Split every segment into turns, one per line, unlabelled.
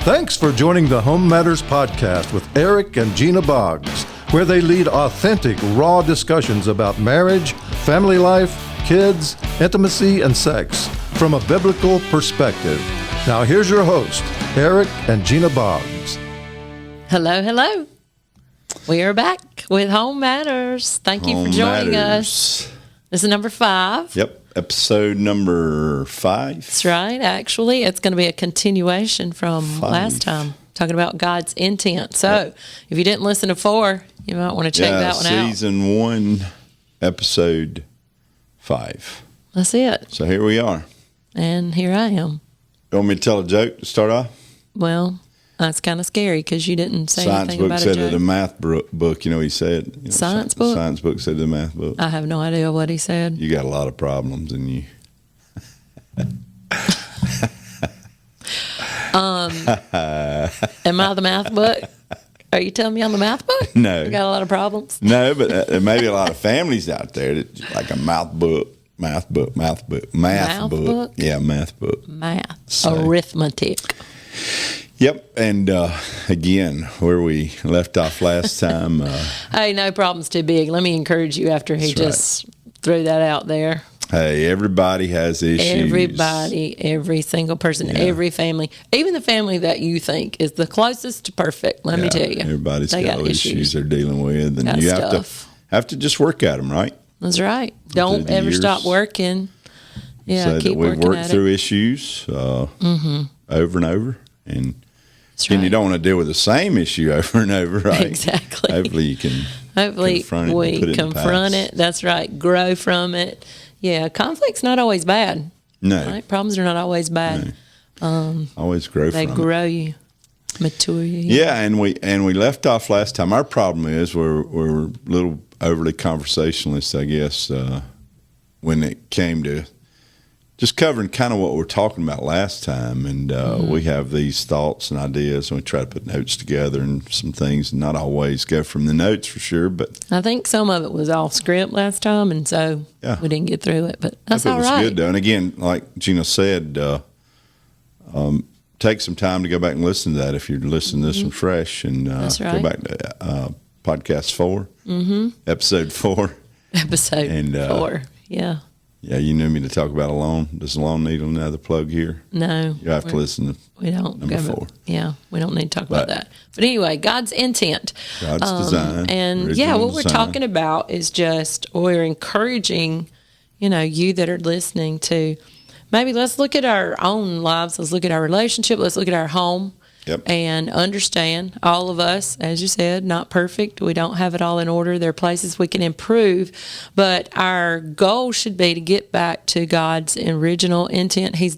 Thanks for joining the HomeMatters podcast with Eric and Gena Boggs, where they lead authentic, raw discussions about marriage, family life, kids, intimacy, and sex from a biblical perspective. Now here's your host, Eric and Gena Boggs.
Hello, hello. We are back with HomeMatters. Thank you for joining us. This is number 5.
Yep, episode number 5.
That's right. Actually, it's going to be a continuation from last time, talking about God's intent. So, if you didn't listen to 4, you might want to check that one out.
Season 1, episode 5.
That's it.
So here we are.
And here I am.
You want me to tell a joke to start off?
Well, that's kind of scary because you didn't say anything about a joke.
Science book said it in a math book. You know what he said? You know,
Science book?
Science book said the math book.
I have no idea what he said.
You got a lot of problems and you...
Am I the math book? Are you telling me I'm the math book?
No.
You got a lot of problems?
No, but there may be a lot of families out there that like a math book. Yeah, math book.
Math.
So.
Arithmetic.
Yep, and again, where we left off last time.
Hey, no problem's too big. Let me encourage you after he just threw that out there.
Hey, everybody has issues.
Everybody, every single person, every family, even the family that you think is the closest to perfect, let me tell you.
Everybody's got issues they're dealing with, and you have to just work at them, right?
That's right. Don't ever stop working. Yeah,
so
keep
that we've
working
worked through issues over and over, and you don't want to deal with the same issue over and over, right?
Exactly.
Hopefully you can confront it.
That's right. Grow from it. Yeah, conflict's not always bad.
No.
Right? Problems are not always bad.
No. Always grow from it.
They grow you, mature you.
Yeah, and we left off last time. Our problem is we're a little overly conversationalist, I guess, when it came to just covering kind of what we're talking about last time. And we have these thoughts and ideas, and we try to put notes together and some things, and not always go from the notes for sure. But
I think some of it was off script last time, and so we didn't get through it. But that's all right. It was
good, though. And again, like Gena said, take some time to go back and listen to that if you're listening to this one fresh. And go back to podcast 4, episode 4.
Episode 4, yeah.
Yeah, you knew me to talk about a loan. Does a loan need another plug here?
No.
You have to listen to number 4.
Yeah, we don't need to talk about that. But anyway, God's intent.
God's design.
And what we're talking about is just, we're encouraging, you that are listening to maybe let's look at our own lives. Let's look at our relationship. Let's look at our home.
Yep.
And understand all of us, as you said, not perfect. We don't have it all in order. There are places we can improve, but our goal should be to get back to God's original intent, His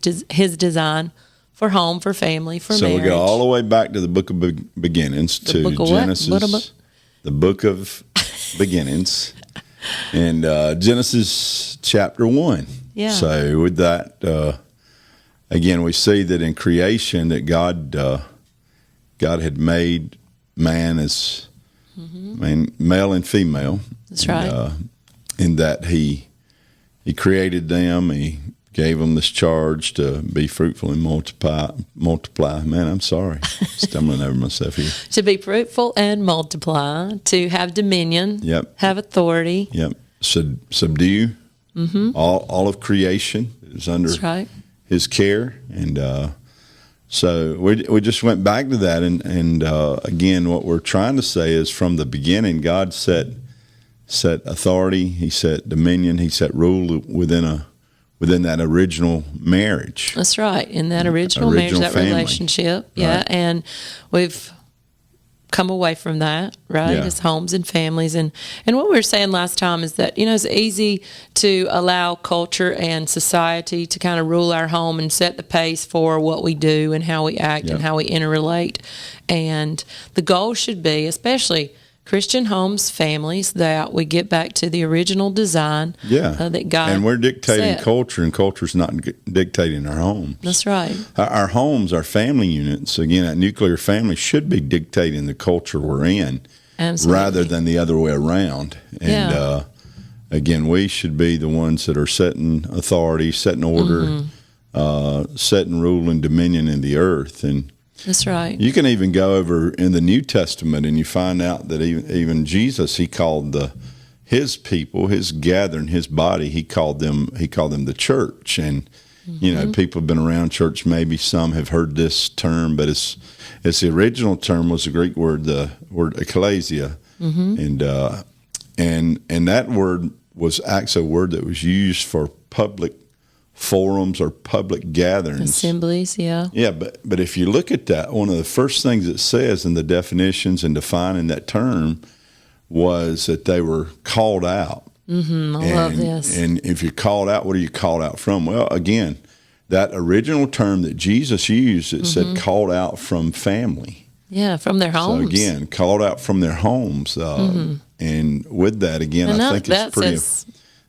design for home, for family, for marriage.
So we go all the way back to the book of beginnings, to Genesis, the book of beginnings, and Genesis chapter 1.
Yeah.
So with that, again, we see that in creation that God had made man as male and female. That's right. In that he created them. He gave them this charge to be fruitful and multiply. Man, I'm sorry. Stumbling over myself here.
To be fruitful and multiply, to have dominion, have authority.
Yep. Subdue all of creation is under His care. And so we just went back to that, and again, what we're trying to say is from the beginning, God set authority, He set dominion, He set rule within that original marriage.
That's right, in that original marriage, that family. Relationship, and we've come away from that, right? As homes and families. And what we were saying last time is that, it's easy to allow culture and society to kind of rule our home and set the pace for what we do and how we act and how we interrelate. And the goal should be, especially Christian homes, families, that we get back to the original design that God
and we're dictating
set.
Culture, and culture's not dictating our homes.
That's right.
Our homes, our family units, again, that nuclear family should be dictating the culture we're in. Absolutely. Rather than the other way around. And again, we should be the ones that are setting authority, setting order, setting rule and dominion in the earth. And
That's right.
You can even go over in the New Testament and you find out that even Jesus, he called his people, his gathering, his body, he called them the church. And people have been around church. Maybe some have heard this term, but it's the original term was the Greek word, the word ecclesia, and that word was actually a word that was used for public forums or public gatherings,
assemblies. Yeah,
but if you look at that, one of the first things it says in the definitions and defining that term was that they were called out.
I love this.
And if you're called out, what are you called out from? Well, again, that original term that Jesus used, it said called out from family.
Yeah, from their homes.
So again, called out from their homes. And with that, again, I think it's pretty.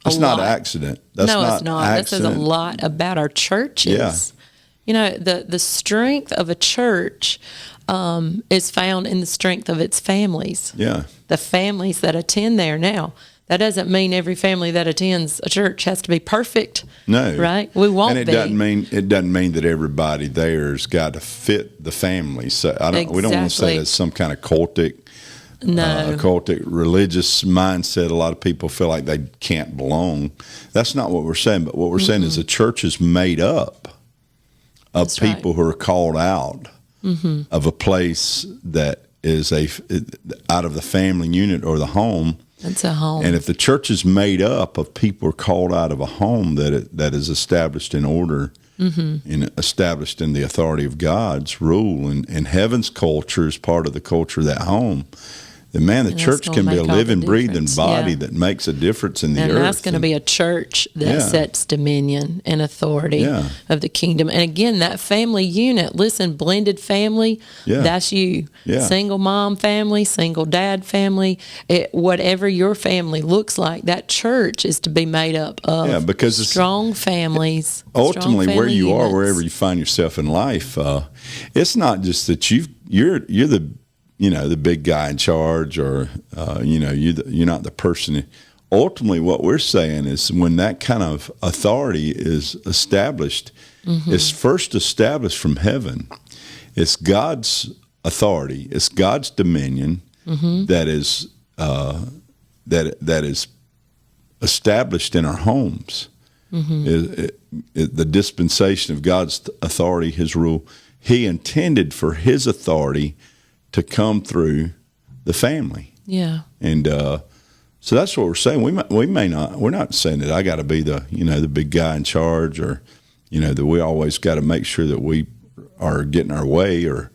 It's not accident.
No, it's not. That says a lot about our churches. Yeah. The strength of a church is found in the strength of its families.
Yeah.
The families that attend there. Now, that doesn't mean every family that attends a church has to be perfect. No. Right? We won't be.
And it doesn't mean that everybody there's got to fit the family. So we don't want to say that's some kind of cultic religious mindset. A lot of people feel like they can't belong. That's not what we're saying. But what we're saying is the church is made up of people who are called out of a place that is out of the family unit or the home.
It's a home.
And if the church is made up of people who are called out of a home that is established in order and established in the authority of God's rule, and heaven's culture is part of the culture of that home, then, the church can be a living, breathing body that makes a difference in the earth.
And that's going to be a church that sets dominion and authority of the kingdom. And again, that family unit, listen, blended family, that's you. Yeah. Single mom family, single dad family, whatever your family looks like, that church is to be made up of because strong families.
Ultimately, where you are, wherever you find yourself in life, it's not just that you're the big guy in charge, or you're not the person. Ultimately, what we're saying is when that kind of authority is established, it's first established from heaven. It's God's authority. It's God's dominion that is established in our homes. The dispensation of God's authority, His rule. He intended for His authority to come through the family.
Yeah.
And so that's what we're saying. We're not saying that I got to be the big guy in charge, or that we always got to make sure that we are getting our way, or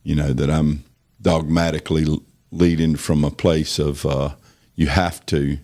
that I'm dogmatically leading from a place of you have to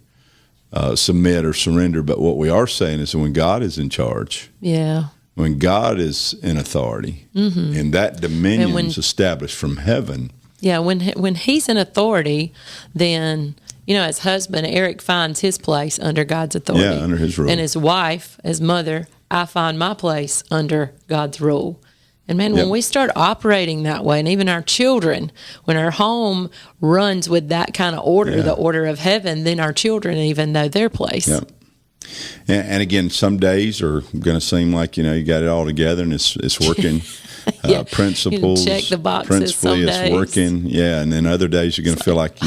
submit or surrender. But what we are saying is when God is in charge, when God is in authority, and that dominion is established from heaven.
Yeah, when He's in authority, then, as husband, Eric finds his place under God's authority.
Yeah, under His rule.
And as wife, as mother, I find my place under God's rule. And man, when we start operating that way, and even our children, when our home runs with that kind of order, the order of heaven, then our children even know their place.
Yep. And again, some days are going to seem like, you got it all together and it's working. Principles,
check the boxes
principally it's working. Yeah. And then other days you're going to feel like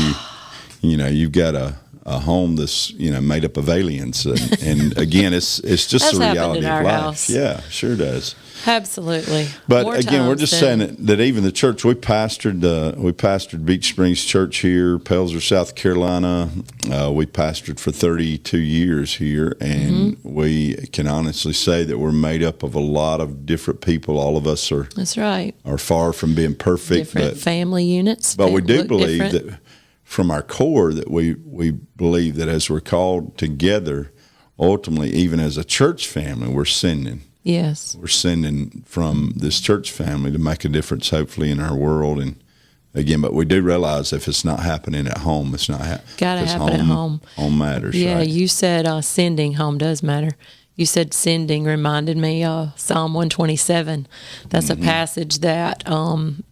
you've got a home that's, made up of aliens. And again, it's just the reality of life.
House.
Yeah, sure does.
Absolutely.
But again, we're just saying that even the church we pastored Beach Springs Church here, Pelzer, South Carolina. We pastored for 32 years here, and we can honestly say that we're made up of a lot of different people. All of us are.
That's right.
Are far from being perfect.
Different family units.
But we do believe that from our core that we believe that as we're called together, ultimately, even as a church family, we're sending.
Yes.
We're sending from this church family to make a difference, hopefully, in our world. And again, but we do realize if it's not happening at home, it's not happening.
Got to happen at home.
Home matters.
Yeah,
right?
You said sending. Home does matter. You said sending reminded me of Psalm 127. That's a passage that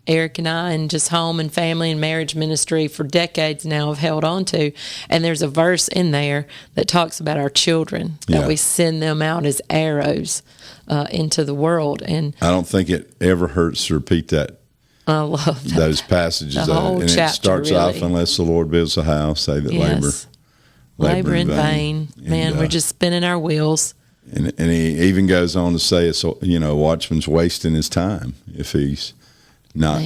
Eric and I, and just home and family and marriage ministry for decades now, have held on to. And there's a verse in there that talks about our children, that we send them out as arrows into the world. And
I don't think it ever hurts to repeat that
I love that.
Those passages.
The whole
and
chapter,
it starts
really.
off, unless the Lord builds a house, they that labor
in vain. Man, we're just spinning our wheels.
And he even goes on to say, it's, a watchman's wasting his time if he's not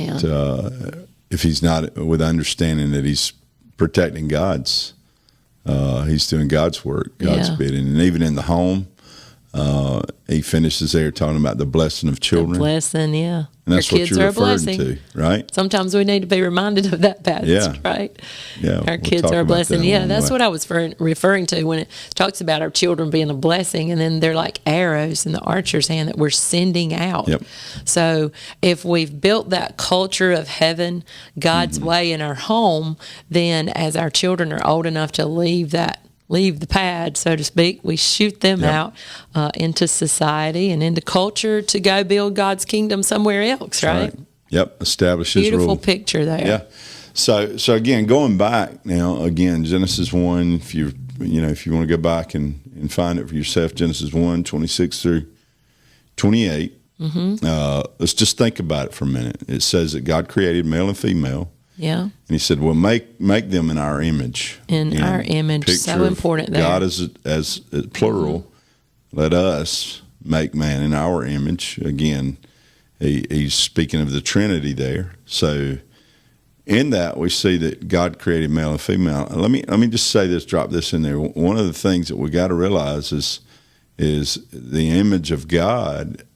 with understanding that he's protecting God's. He's doing God's work, God's bidding, and even in the home, he finishes there talking about the blessing of children.
The blessing, yeah.
And that's what you're referring to, right?
Sometimes we need to be reminded of that passage, right?
Yeah.
Our kids are a blessing. Yeah, that's what I was referring to when it talks about our children being a blessing, and then they're like arrows in the archer's hand that we're sending out.
Yep.
So if we've built that culture of heaven, God's way in our home, then as our children are old enough to leave the pad, so to speak, we shoot them out into society and into culture to go build God's kingdom somewhere else, right?
Yep, establish His rule.
Beautiful picture there.
Yeah. So again, going back now, Genesis 1, if you want to go back and find it for yourself, Genesis 1, 26 through 28, let's just think about it for a minute. It says that God created male and female. Yeah. And he said, well, make them in our image.
In our image. So important there.
God as plural. Let us make man in our image. Again, he's speaking of the Trinity there. So in that, we see that God created male and female. Let me just say this, drop this in there. One of the things that we got to realize is the image of God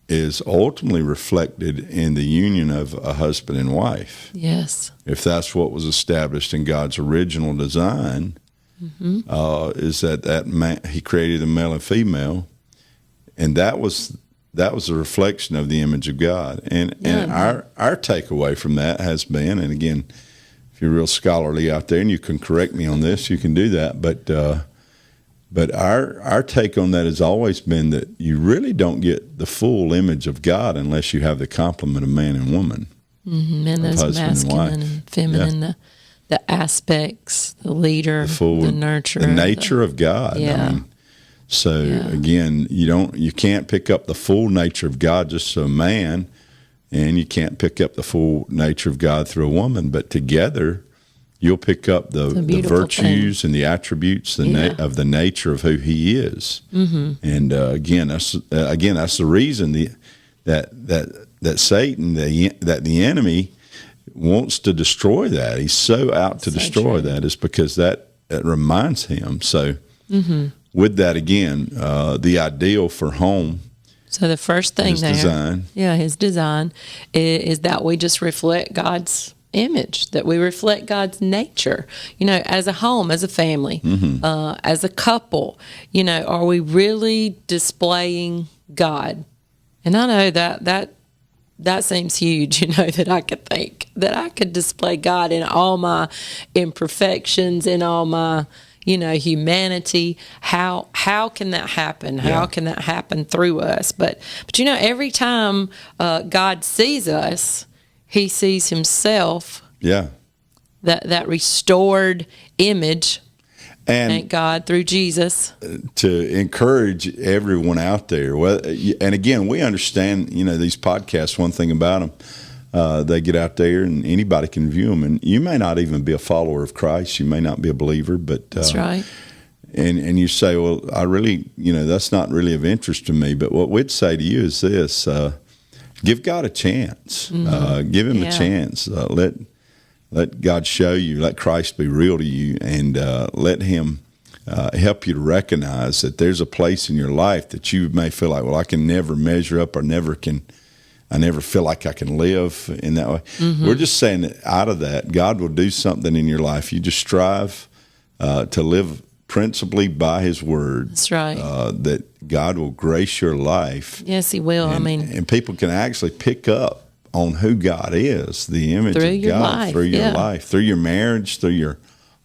is ultimately reflected in the union of a husband and wife.
Yes.
If that's what was established in God's original design, is that man, he created a male and female, and that was a reflection of the image of God. And our takeaway from that has been, and again, if you're real scholarly out there and you can correct me on this, you can do that, but our take on that has always been that you really don't get the full image of God unless you have the complement of man and woman.
And those masculine and feminine, the aspects, the leader, the nurturer.
The nature of God.
Yeah.
Again, you can't pick up the full nature of God just through a man, and you can't pick up the full nature of God through a woman, but together you'll pick up the virtues and the attributes of the nature of who He is. And again, that's the reason that Satan, that the enemy wants to destroy that. He's so out to destroy that is because that reminds him. So with that, again, the ideal for home.
So the first thing
his design
is that we just reflect God's image, that we reflect God's nature, as a home, as a family, as a couple, are we really displaying God? And I know that seems huge, that I could think that I could display God in all my imperfections, in all my, humanity. How can that happen? How can that happen through us? But every time God sees us, He sees Himself. Yeah. That restored image. And thank God through Jesus.
To encourage everyone out there. Well, and again, we understand, these podcasts, one thing about them, they get out there and anybody can view them. And you may not even be a follower of Christ. You may not be a believer, but
that's right.
And you say, well, I really, that's not really of interest to me. But what we'd say to you is this, give God a chance. Give Him a chance. Let God show you. Let Christ be real to you, and let Him help you to recognize that there's a place in your life that you may feel like, well, I can never measure up, or I never feel like I can live in that way. We're just saying that out of that, God will do something in your life. You just strive to live principally by His word.
That's right.
That God will grace your life.
Yes, He will.
And people can actually pick up on who God is, the image of God through your life, through your marriage, through your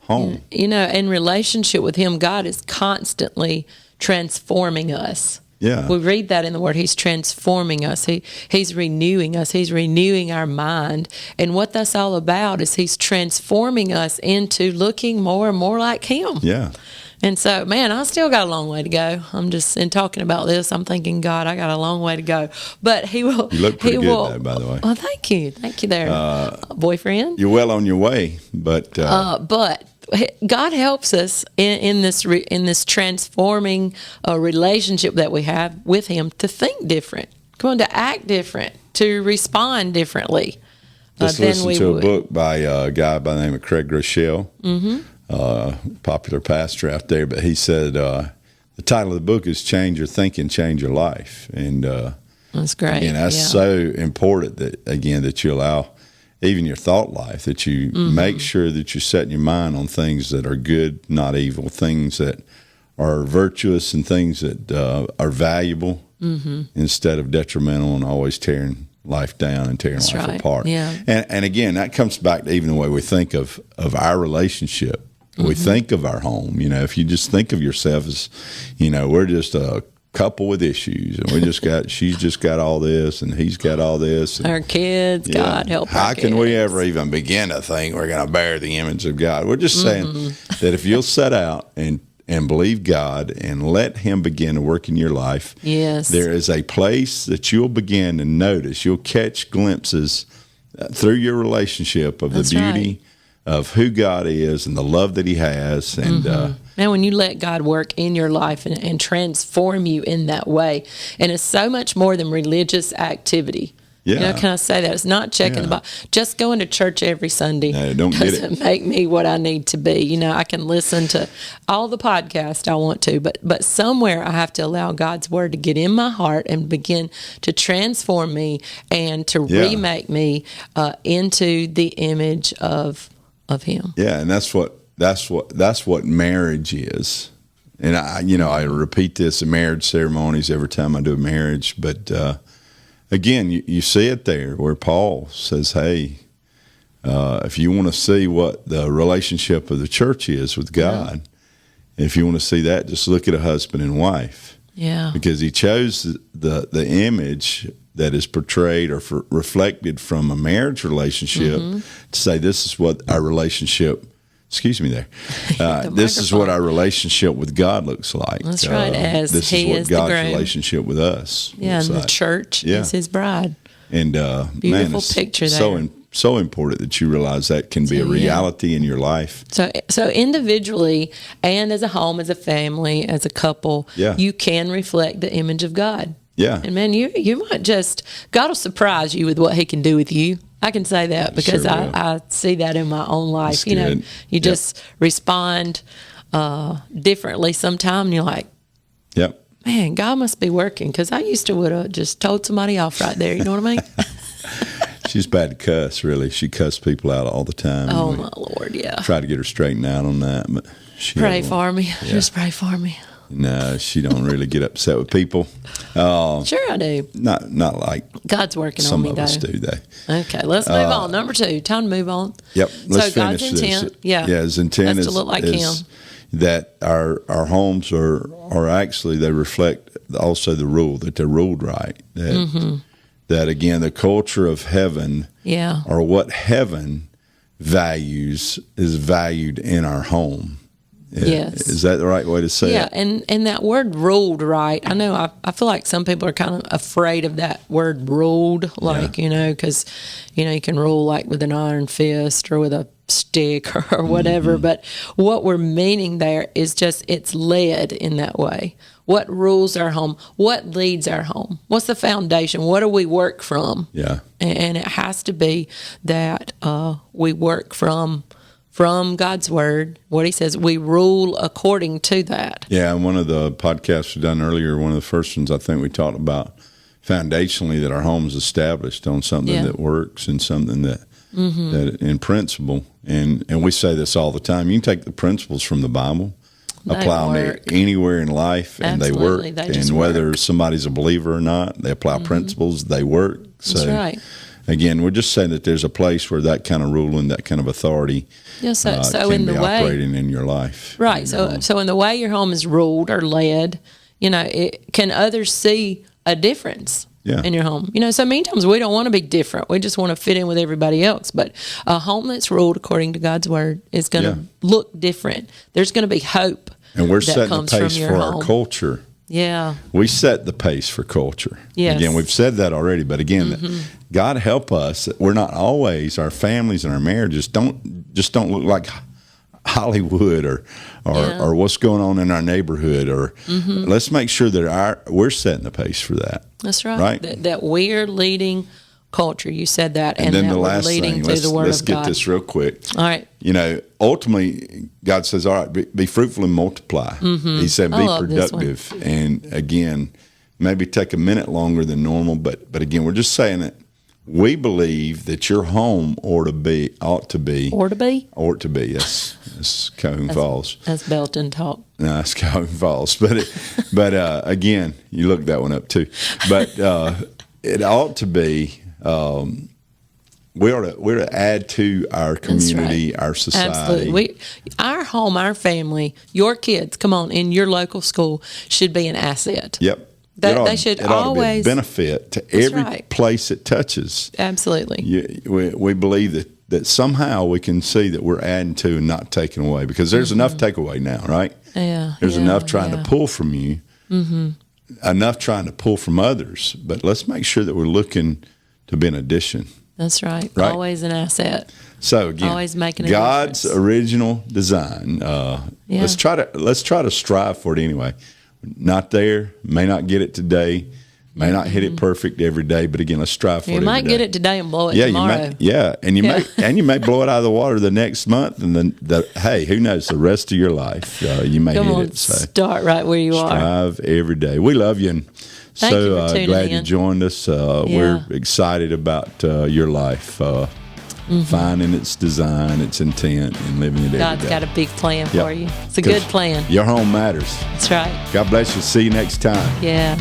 home.
In relationship with Him, God is constantly transforming us.
Yeah.
We read that in the Word. He's transforming us. He's renewing us. He's renewing our mind. And what that's all about is He's transforming us into looking more and more like Him.
Yeah.
And so, man, I still got a long way to go. I'm just, in talking about this, I'm thinking, God, I got a long way to go. But he will.
You look pretty good, though, by the way.
Oh, thank you. Thank you there, boyfriend.
You're well on your way, but
God helps us in this transforming relationship that we have with Him to think different. Come on, to act different, to respond differently.
Just listen to a book by a guy by the name of Craig Groeschel, popular pastor out there. But he said the title of the book is "Change Your Thinking, Change Your Life," and
that's great.
And that's so important that you allow even your thought life, that you make sure that you're setting your mind on things that are good, not evil, things that are virtuous, and things that are valuable, instead of detrimental and always tearing life down and tearing life apart.
Yeah.
And again, that comes back to even the way we think of our relationship. We think of our home. If you just think of yourself as, we're just a couple with issues, and she's just got all this, and he's got all this. And,
our kids, God help our kids.
How can we ever even begin to think we're going to bear the image of God? We're just saying that if you'll set out and believe God and let Him begin to work in your life,
yes,
there is a place that you'll begin to notice. You'll catch glimpses through your relationship of the beauty of who God is and the love that He has. And
man, when you let God work in your life and transform you in that way, and it's so much more than religious activity.
Yeah.
Can I say that? It's not checking the box. Just going to church every Sunday doesn't make me what I need to be. I can listen to all the podcasts I want to, but somewhere I have to allow God's Word to get in my heart and begin to transform me and to remake me into the image of Him.
Yeah, and that's what marriage is. And I repeat this in marriage ceremonies every time I do a marriage, but again, you see it there where Paul says, hey, if you want to see what the relationship of the church is with God, if you want to see that, just look at a husband and wife.
Yeah.
Because he chose the image that is portrayed or reflected from a marriage relationship to say this is what our relationship, excuse me there, this is what our relationship with God looks like.
That's right. As
this
He
is what
is
God's
the groom.
Relationship with us.
Yeah, and the church is His bride.
And
beautiful picture there.
So important that you realize that can be a reality in your life.
So individually and as a home, as a family, as a couple, you can reflect the image of God.
Yeah.
And man, you might God will surprise you with what He can do with you. I can say that because I see that in my own life.
That's
You just respond differently sometime, and you're like,
yep.
Man, God must be working, because I used to would have just told somebody off right there. You know what I mean?
She's bad to cuss, really. She cussed people out all the time.
Oh, my Lord, yeah.
Try to get her straightened out on that, but she
pray for me. Yeah. Just pray for me.
No, she don't really get upset with people.
Sure I do.
Not like
God's working
some
on me,
of
though.
us do, though.
Okay, let's move on. Number 2, time to move on.
Yep, let's
God's
finish
intent,
this.
Yeah,
His intent
to look like Him.
That our homes are actually, they reflect also the rule, that they're ruled right. That again, the culture of heaven, or what heaven values, is valued in our home.
Yes.
Is that the right way to say it?
Yeah, and that word ruled right, I know I feel like some people are kind of afraid of that word ruled, because, you can rule like with an iron fist or with a stick or whatever, but what we're meaning there is just it's led in that way. What rules our home? What leads our home? What's the foundation? What do we work from?
Yeah.
And it has to be that we work from God's Word, what He says, we rule according to that.
Yeah, and one of the podcasts we done earlier, one of the first ones, I think we talked about foundationally that our home is established on something that works and something that in principle, and we say this all the time, you can take the principles from the Bible, apply them anywhere in life, and
Absolutely.
they work. And whether somebody's a believer or not, they apply principles, they work. So,
that's right.
Again, we're just saying that there's a place where that kind of rule and that kind of authority
so
can
in
be
the way,
operating in your life.
Right. So in the way your home is ruled or led, can others see a difference in your home? So many times we don't want to be different. We just want to fit in with everybody else. But a home that's ruled according to God's Word is going to look different. There's going to be hope.
And we're setting the pace for our culture.
Yeah.
We set the pace for culture.
Yes.
Again, we've said that already, but again, God help us. We're not always, our families and our marriages don't look like Hollywood or what's going on in our neighborhood, or let's make sure that we're setting the pace for that.
That's right. That we're leading culture. You said that, and then the last thing, let's get this real quick.
All right. Ultimately, God says, all right, be fruitful and multiply. He said, be productive. And again, maybe take a minute longer than normal, but again, we're just saying that we believe that your home ought to be. That's Calhoun Falls.
That's Belton talk.
No, that's Calhoun Falls. But again, you looked that one up too. But it ought to be. We're to add to our community, our society.
Absolutely. Our home, our family, your kids, come on, in your local school should be an asset.
Yep.
They should always
be a benefit to every place it touches.
Absolutely.
We believe that somehow we can see that we're adding to and not taking away, because there's enough takeaway now, right?
Yeah.
There's enough trying to pull from you, enough trying to pull from others. But let's make sure that we're looking to be an addition.
That's right. Always an asset.
So again,
always making
God's original design. Let's try to strive for it anyway. Not there, may not get it today, may not hit it perfect every day, but again, let's strive for it.
You might get it today and blow it tomorrow.
And you may blow it out of the water the next month, and then hey, who knows, the rest of your life you may hit it. So
start right where you are.
Strive every day. We love you, and
Thank you for tuning
glad
in.
you joined us. We're excited about your life. Finding its design, its intent, and living it every day.
God's got a big plan for you. It's a good plan.
Your home matters.
That's right.
God bless you. See you next time.
Yeah.